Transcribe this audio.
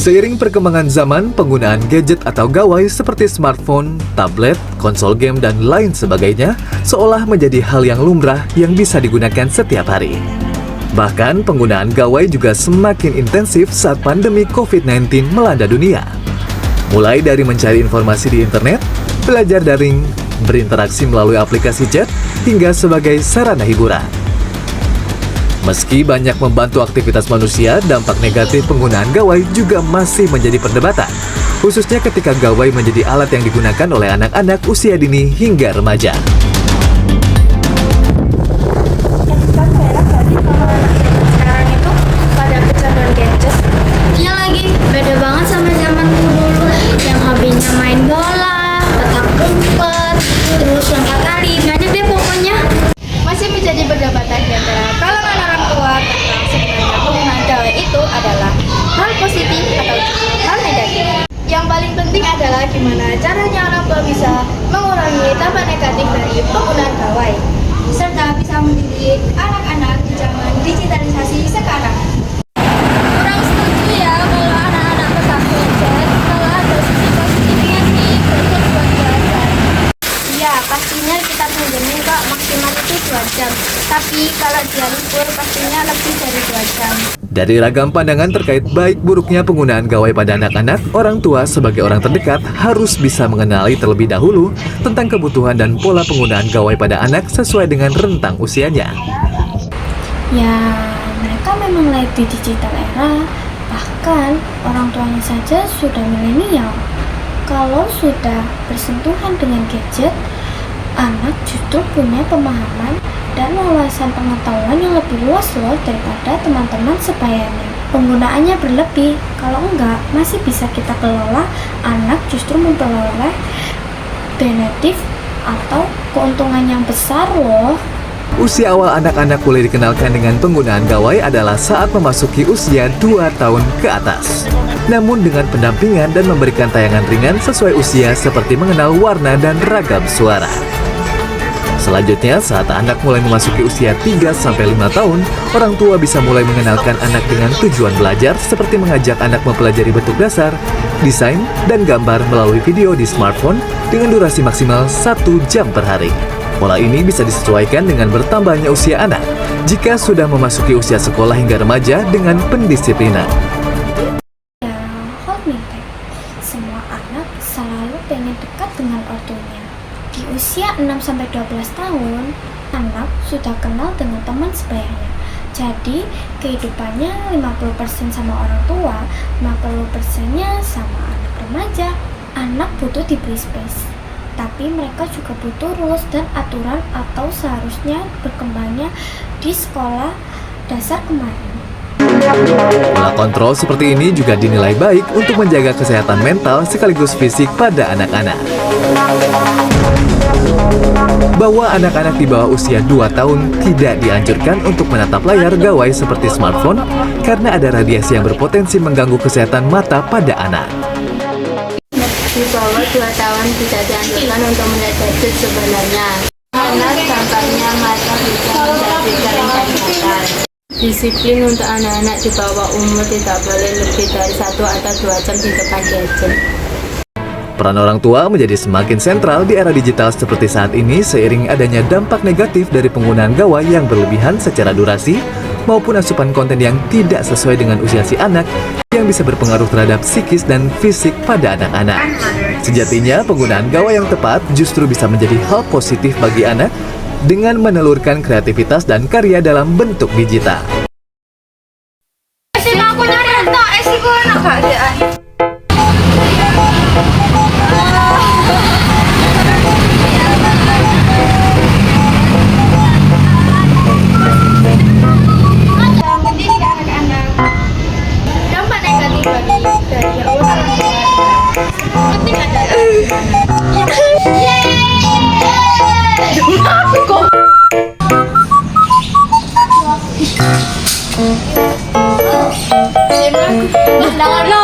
Seiring perkembangan zaman, penggunaan gadget atau gawai seperti smartphone, tablet, konsol game, dan lain sebagainya seolah menjadi hal yang lumrah yang bisa digunakan setiap hari. Bahkan, penggunaan gawai juga semakin intensif saat pandemi COVID-19 melanda dunia. Mulai dari mencari informasi di internet, belajar daring, berinteraksi melalui aplikasi chat, hingga sebagai sarana hiburan. Meski banyak membantu aktivitas manusia, dampak negatif penggunaan gawai juga masih menjadi perdebatan, khususnya ketika gawai menjadi alat yang digunakan oleh anak-anak usia dini hingga remaja. Sekarang itu pada kecanduan gadget. Iya lagi, beda banget sama zamanku dulu yang hobinya main bola, petak umpet, terus lompat tali, banyak deh pokoknya. Masih menjadi perdebatan di antara kalangan orang tua tentang sebenarnya penggunaan gawai itu adalah hal positif atau justru hal negatif. Yang paling penting adalah gimana caranya orang tua bisa mengurangi dampak negatif dari penggunaan gawai, serta bisa mendidik anak-anak di zaman digitalisasi sekarang. Kurang setuju ya kalau anak-anak tetap gadget, kalau ada sisi positifnya nih, gadget buat belajar. Iya, pastinya kita pinjemin kok, maksimal itu 2 jam. Tapi kalau dia libur, pastinya lebih dari 2 jam. Dari ragam pandangan terkait baik buruknya penggunaan gawai pada anak-anak, orang tua sebagai orang terdekat harus bisa mengenali terlebih dahulu tentang kebutuhan dan pola penggunaan gawai pada anak sesuai dengan rentang usianya. Ya, mereka memang lahir di digital era, bahkan orang tuanya saja sudah milenial. Kalau sudah bersentuhan dengan gadget, anak justru punya pemahaman dan wawasan pengetahuan yang lebih luas loh daripada teman-teman sebayanya. Penggunaannya berlebih, kalau enggak masih bisa kita kelola, anak justru memperoleh benefit atau keuntungan yang besar loh. Usia awal anak-anak mulai dikenalkan dengan penggunaan gawai adalah saat memasuki usia 2 tahun ke atas. Namun dengan pendampingan dan memberikan tayangan ringan sesuai usia seperti mengenal warna dan ragam suara. Selanjutnya, saat anak mulai memasuki usia 3-5 tahun, orang tua bisa mulai mengenalkan anak dengan tujuan belajar seperti mengajak anak mempelajari bentuk dasar, desain, dan gambar melalui video di smartphone dengan durasi maksimal 1 jam per hari. Pola ini bisa disesuaikan dengan bertambahnya usia anak jika sudah memasuki usia sekolah hingga remaja dengan pendisiplinan. Ya, hold me back. Semua anak selalu pengen dekat dengan ortunya. Di usia 6-12 tahun, anak sudah kenal dengan teman sebayanya. Jadi, kehidupannya 50% sama orang tua, 50%-nya sama anak remaja. Anak butuh diberi space, tapi mereka juga butuh rules dan aturan atau seharusnya berkembangnya di sekolah dasar kemarin. Pola kontrol seperti ini juga dinilai baik untuk menjaga kesehatan mental sekaligus fisik pada anak-anak. Bahwa anak-anak di bawah usia 2 tahun tidak dianjurkan untuk menatap layar gawai seperti smartphone karena ada radiasi yang berpotensi mengganggu kesehatan mata pada anak. Di bawah 2 tahun tidak dianjurkan untuk melihat gadget sebenarnya, karena dampaknya mata bisa menjadi kelainan mata. Disiplin untuk anak-anak di bawah umur tidak boleh lebih dari 1 atau 2 jam di depan gadget. Peran orang tua menjadi semakin sentral di era digital seperti saat ini seiring adanya dampak negatif dari penggunaan gawai yang berlebihan secara durasi maupun asupan konten yang tidak sesuai dengan usia si anak yang bisa berpengaruh terhadap psikis dan fisik pada anak-anak. Sejatinya, penggunaan gawai yang tepat justru bisa menjadi hal positif bagi anak dengan menelurkan kreativitas dan karya dalam bentuk digital. Aku nyari entah, aku enak gak dia? Mendidik anak-anak, dampak negatif dari orang tua penting adalah Jangan